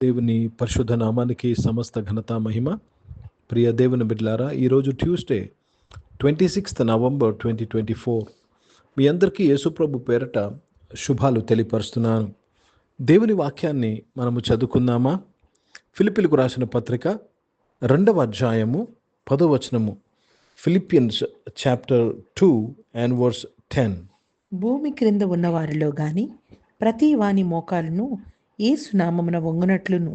దేవుని పరిశుద్ధ నామానికి సమస్త ఘనత మహిమ. ప్రియ దేవుని బిడ్డలారా, ఈరోజు ట్యూస్డే 26 నవంబర్ 2024. మీ అందరికీ యేసుప్రభు పేరట శుభాలు తెలియపరుస్తున్నాను. దేవుని వాక్యాన్ని మనము చదువుకుందామా? ఫిలిప్పీలకు రాసిన పత్రిక 2వ అధ్యాయము 10వ వచనము. Philippians chapter 2 and verse 10. భూమి క్రింద ఉన్న వారిలో గాని ప్రతి వాని మోకాలను యేసు నామమున వంగునట్లును.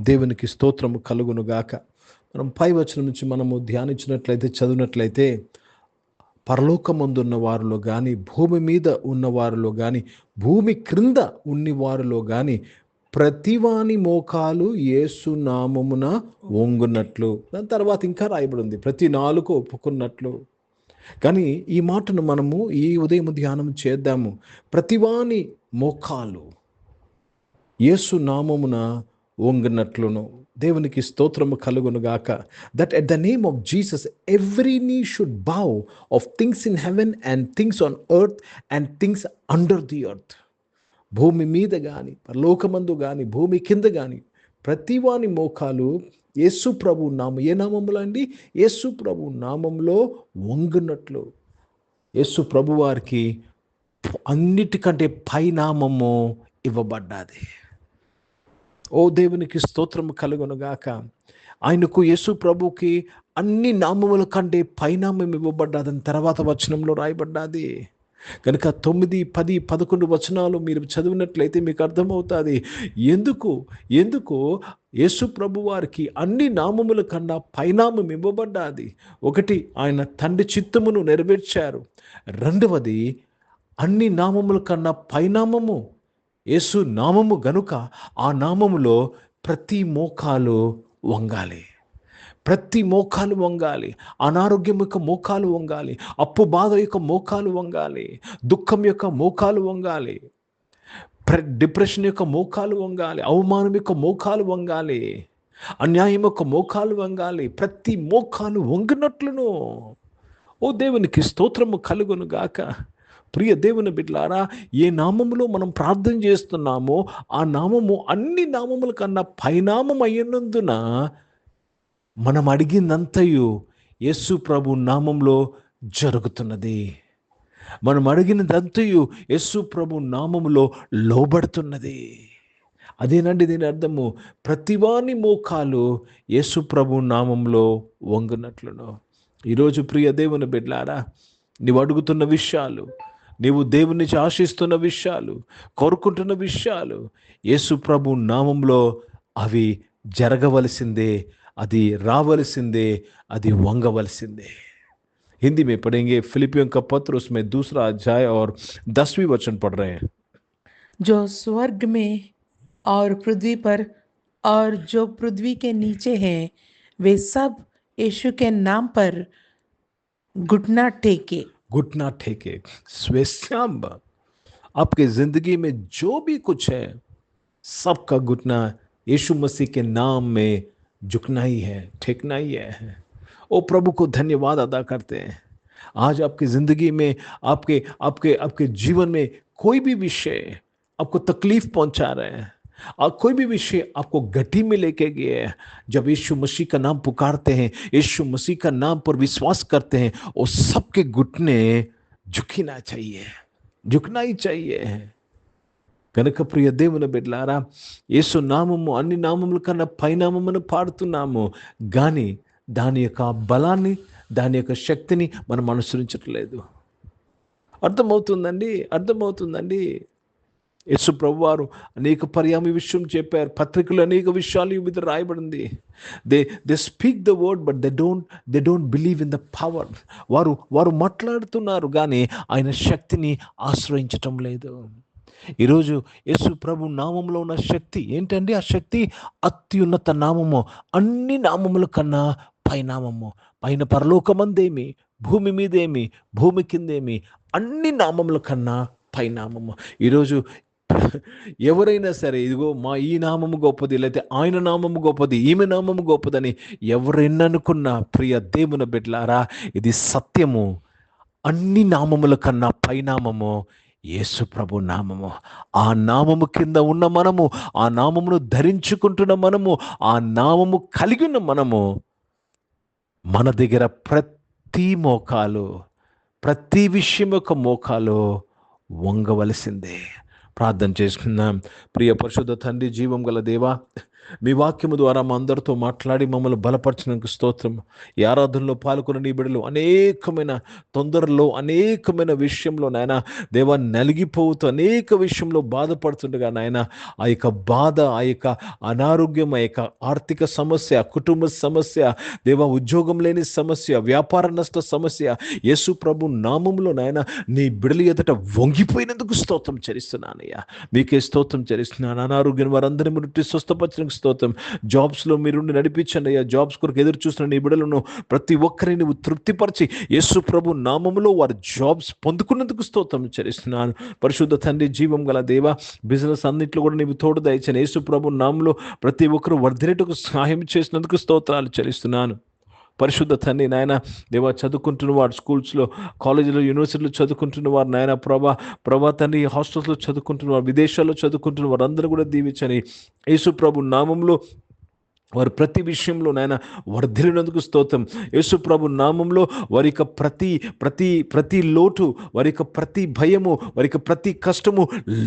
దేవునికి స్తోత్రము కలుగును గాక. మనం పై వచనం నుంచి మనము ధ్యానించినట్లయితే, చదివినట్లయితే, పరలోకమందున్న వారిలో కానీ, భూమి మీద ఉన్న వారిలో కానీ, భూమి క్రింద ఉన్ని వారిలో కానీ ప్రతివాని మోకాలు యేసు నామమున వంగునట్లు. దాని తర్వాత ఇంకా రాయబడి ఉంది, ప్రతి నాలుక ఒప్పుకున్నట్లు. కానీ ఈ మాటను మనము ఈ ఉదయం ధ్యానం చేద్దాము. ప్రతివాని మోకాలు యేసు నామమున వంగినట్లును. దేవునికి స్తోత్రము కలుగును గాక. That at the name of Jesus every నీ should bow of things in heaven and things on earth and things under the earth. భూమి మీద కానీ, పరలోకమందు కానీ, భూమి కింద కానీ ప్రతివాని మోకాలు యేసు ప్రభు నామం, ఏ నామములో అండి? యేసు ప్రభు నామంలో వంగునట్లు. యేసు ప్రభు వారికి అన్నిటికంటే పైనామము ఇవ్వబడ్డాది. ఓ దేవునికి స్తోత్రము కలుగునుగాక. ఆయనకు, యేసు ప్రభుకి అన్ని నామముల కంటే పైనామం ఇవ్వబడ్డాదని తర్వాత వచనంలో రాయబడ్డాది. కనుక 9, 10, 11 వచనాలు మీరు చదివినట్లయితే మీకు అర్థమవుతుంది ఎందుకు యేసు ప్రభు వారికి అన్ని నామముల కన్నా పైనామం ఇవ్వబడ్డాది. ఒకటి, ఆయన తండ్రి చిత్తమును నెరవేర్చారు. రెండవది, అన్ని నామముల కన్నా పైనామము యేసు నామము గనుక ఆ నామములో ప్రతి మోకాలు వంగాలి. ప్రతి మోకాలు వంగాలి. అనారోగ్యం యొక్క మోకాలు వంగాలి. అప్పు బాధ యొక్క మోకాలు వంగాలి. దుఃఖం యొక్క మోకాలు వంగాలి. డిప్రెషన్ యొక్క మోకాలు వంగాలి. అవమానం యొక్క మోకాలు వంగాలి. అన్యాయం యొక్క మోకాలు వంగాలి. ప్రతి మోకాలు వంగినట్లును. ఓ దేవునికి స్తోత్రము కలుగును గాక. ప్రియ దేవుని బిడ్డలారా, ఏ నామములో మనం ప్రార్థన చేస్తున్నామో ఆ నామము అన్ని నామముల కన్నా పైనామం అయినందున మనం అడిగిందంతయు యేసు ప్రభు నామంలో జరుగుతున్నది. మనం అడిగినదంతయు యేసు ప్రభు నామములో లోబడుతున్నది. అదేనండి దీని అర్థము. ప్రతివాని మోకాలు యేసు ప్రభు నామంలో వంగునట్లును. ఈరోజు ప్రియ దేవుని బిడ్డలారా, నీవు అడుగుతున్న విషయాలు, నీవు దేవుని నుంచి ఆశిస్తున్న విషయాలు, కోరుకుంటున్న విషయాలు యేసు ప్రభు నామంలో అవి జరగవలసిందే, అది రావలసిందే, అది వంగవలసిందే. हिंदी में पढ़ेंगे। फिलिपियों का पत्र, उसमें 2रा अध्याय और 10वीं वचन पढ़ रहे हैं। जो स्वर्ग में और पृथ्वी पर और जो पृथ्वी के नीचे हैं वे सब यीशु के नाम पर घुटना टेके। स्वेच्छाम आपके जिंदगी में जो भी कुछ है सबका घुटना यीशु मसीह के नाम में झुकना ही है, टेकना ही है। ओ प्रभु को धन्यवाद अदा करते हैं। आज आपकी जिंदगी में, आपके आपके आपके जीवन में कोई भी विषय आपको तकलीफ पहुंचा रहे हैं और कोई भी विषय आपको गड्ढे में लेके गए हैं, जब यीशु मसीह का नाम पुकारते हैं, यीशु मसीह का नाम पर विश्वास करते हैं, वो सबके घुटने झुकना ही चाहिए। కనుక ప్రియ దేవుని బిడ్డలారా, యేసు నామము అన్ని నామముల కన్నా పైనామమును పాడుతున్నాము, కానీ దాని యొక్క బలాన్ని, దాని యొక్క శక్తిని మనం అనుసరించట్లేదు. అర్థమవుతుందండి. యేసు ప్రభు వారు అనేక పర్యామి విషయం చెప్పారు. పత్రికలు అనేక విషయాలు ఈ మీద రాయబడింది. They speak the word but they don't believe in the power. వారు మాట్లాడుతున్నారు కానీ ఆయన శక్తిని ఆశ్రయించటం లేదు. ఈరోజు యేసు ప్రభు నామంలో ఉన్న శక్తి ఏంటండి? ఆ శక్తి అత్యున్నత నామము, అన్ని నామముల కన్నా పైనామము. పైన పరలోకమందేమి, భూమి మీదేమి, భూమి కిందేమి, అన్ని నామముల కన్నా పైనామము. ఈరోజు ఎవరైనా సరే, ఇదిగో మా ఈ నామము గొప్పది, లేకపోతే ఆయన నామము గొప్పది, ఈమె నామము గొప్పదని ఎవరెన్ననుకున్నా, ప్రియ దేవుని బిడ్డలారా, ఇది సత్యము. అన్ని నామముల కన్నా పైనామము యేసు ప్రభు నామము. ఆ నామము కింద ఉన్న మనము, ఆ నామమును ధరించుకుంటున్న మనము, ఆ నామము కలిగి ఉన్న మనము, మన దగ్గర ప్రతి మోకాలు, ప్రతి విషయం యొక్క మోకాలు వంగవలసిందే. ప్రార్థన చేసుకుందాం. ప్రియ పరిశుద్ధ తండ్రి, జీవం గల దేవా, మీ వాక్యము ద్వారా మా అందరితో మాట్లాడి మమ్మల్ని బలపరచినందుకు స్తోత్రం. ఈ ఆరాధనలో పాల్గొన్న నీ బిడ్డలు అనేకమైన తొందరలో, అనేకమైన విషయంలో నాయన దేవా నలిగిపోతూ అనేక విషయంలో బాధపడుతుండగా నాయన, ఆ యొక్క బాధ, ఆ యొక్క అనారోగ్యం, ఆ యొక్క ఆర్థిక సమస్య, కుటుంబ సమస్య, దేవా ఉద్యోగం లేని సమస్య, వ్యాపార నష్ట సమస్య, యేసు ప్రభు నామంలో నాయన నీ బిడలి ఎదుట వంగిపోయినందుకు స్తోత్రం చెల్లిస్తున్నానయ్యా. మీకే స్తోత్రం చెల్లిస్తున్నాను. అనారోగ్యం వారందరినీ ముట్టి స్వస్థపరచడానికి స్తోత్రం. జాబ్స్లో మీరుండి నడిపించండి అయ్యా. జాబ్స్ కొరకు ఎదురు చూస్తున్న నీ బిడలను ప్రతి ఒక్కరిని నువ్వు తృప్తిపరిచి యేసు ప్రభు నామములో వారి జాబ్స్ పొందుకున్నందుకు స్తోత్రం చెల్లిస్తున్నాను. పరిశుద్ధ తండ్రి, జీవం గల దేవ, బిజినెస్ అన్నింటిలో కూడా నీవు తోడు దయచని యేసు ప్రభు నామంలో ప్రతి ఒక్కరు వర్ధినేటకు సహాయం చేసినందుకు స్తోత్రాలు చెల్లిస్తున్నాను. పరిశుద్ధ తండ్రి నాయన దేవా, చదువుకుంటున్న వారు స్కూల్స్లో, కాలేజీలో, యూనివర్సిటీలో చదువుకుంటున్న వారు నాయన ప్రభా తండ్రి, హాస్టల్స్లో చదువుకుంటున్న వారు, విదేశాల్లో చదువుకుంటున్న వారు అందరూ కూడా దీవించని యేసు ప్రభు నామంలో వారు ప్రతి విషయంలో నాయన వర్ధిల్లినందుకు స్తోత్రం. యేసు ప్రభు నామంలో వారి యొక్క ప్రతి లోటు, వారి యొక్క ప్రతి భయము, వారి యొక్క ప్రతి కష్టము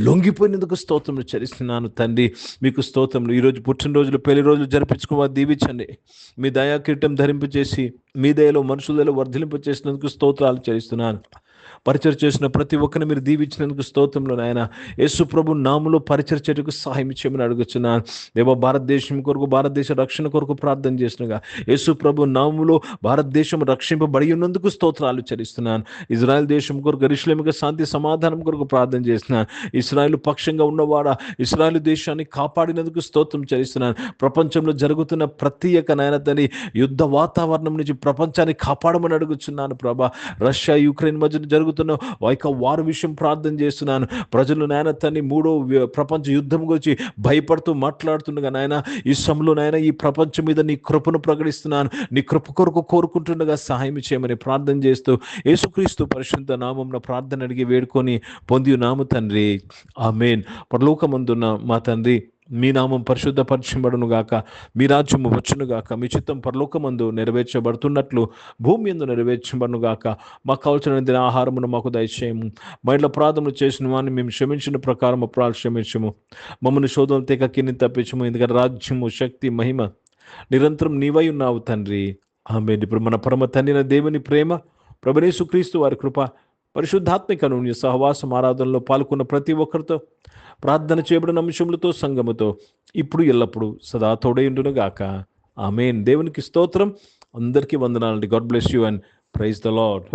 లొంగిపోయినందుకు స్తోత్రం చెల్లిస్తున్నాను తండ్రి. మీకు స్తోత్రములు. ఈరోజు పుట్టినరోజులు, పెళ్లి రోజులు జరిపించుకోవాలి, దీవించండి. మీ దయా కిరీటం ధరింపచేసి మీ దయలో మనుషులలో వర్ధిలింప చేసినందుకు స్తోత్రాలు చెల్లిస్తున్నాను. పరిచయం చేసిన ప్రతి ఒక్కరిని మీరు దీవించినందుకు స్తోత్రంలో నాయన యేసు ప్రభు నామములో పరిచయం చేయడానికి సహాయం చేయమని అడుగుతున్నాను. దేవ, భారతదేశం కొరకు, భారతదేశ రక్షణ కొరకు ప్రార్థన చేసినగా యేసు ప్రభు నామములో భారతదేశం రక్షింపబడి ఉన్నందుకు స్తోత్రాలు చెల్లిస్తున్నాను. ఇజ్రాయెల్ దేశం కొరకు, యెరూషలేముకు శాంతి సమాధానం కొరకు ప్రార్థన చేస్తున్నాను. ఇశ్రాయేలు పక్షంగా ఉన్నవాడ ఇశ్రాయేలు దేశాన్ని కాపాడినందుకు స్తోత్రం చెల్లిస్తున్నాను. ప్రపంచంలో జరుగుతున్న ప్రతి ఒక్క నాయన తండ్రి యుద్ధ వాతావరణం నుంచి ప్రపంచాన్ని కాపాడమని అడుగుతున్నాను ప్రభా. రష్యా యుక్రెయిన్ మధ్య జరుగుతున్న వారి విషయం ప్రార్థన చేస్తున్నాను. ప్రజలు నాయన తండ్రి మూడో ప్రపంచ యుద్ధం గురించి భయపడుతూ మాట్లాడుతుండగా నాయన ఈ సమయంలో నాయన ఈ ప్రపంచం మీద నీ కృపను ప్రకటిస్తున్నాను. నీ కృప కొరకు కోరుకుంటుండగా సహాయం చేయమని ప్రార్థన చేస్తూ యేసుక్రీస్తు పరిశుద్ధ నామమున ప్రార్థన అడిగి వేడుకొని పొంది నాము తండ్రి, ఆమేన్. పరలోకమందున్న మా తండ్రి, మీ నామం పరిశుద్ధపరచబడును గాక, మీ రాజ్యము వచ్చును గాక, మీ చిత్తం పరలోకమందు నెరవేర్చబడుతున్నట్లు భూమి యందు నెరవేర్చబడును గాక. మాకు కావలసిన ఆహారమును మాకు దయచేయము. మా ఇంట్లో అపరాధములు చేసిన వారిని మేము క్షమించిన ప్రకారం అపరాధులు క్షమించము. మమ్మల్ని శోధన తెగకిని తప్పించము. ఎందుకంటే రాజ్యము, శక్తి, మహిమ నిరంతరం నీవై ఉన్నావు తండ్రి, ఆమేన్. ఇప్పుడు మన పరమ తండ్రి దేవుని ప్రేమ, ప్రభువైన యేసుక్రీస్తు వారి కృప, పరిశుద్ధాత్మిక అన్యోన్య సహవాసం ఆరాధనలో పాల్గొన్న ప్రతి ఒక్కరితో, ప్రార్థన చేయబడిన అంశములతో, సంఘముతో ఇప్పుడు ఎల్లప్పుడు సదా తోడైండును గాక, ఆమేన్. దేవునికి స్తోత్రం. అందరికీ వందనాలండి. God bless you and praise the lord.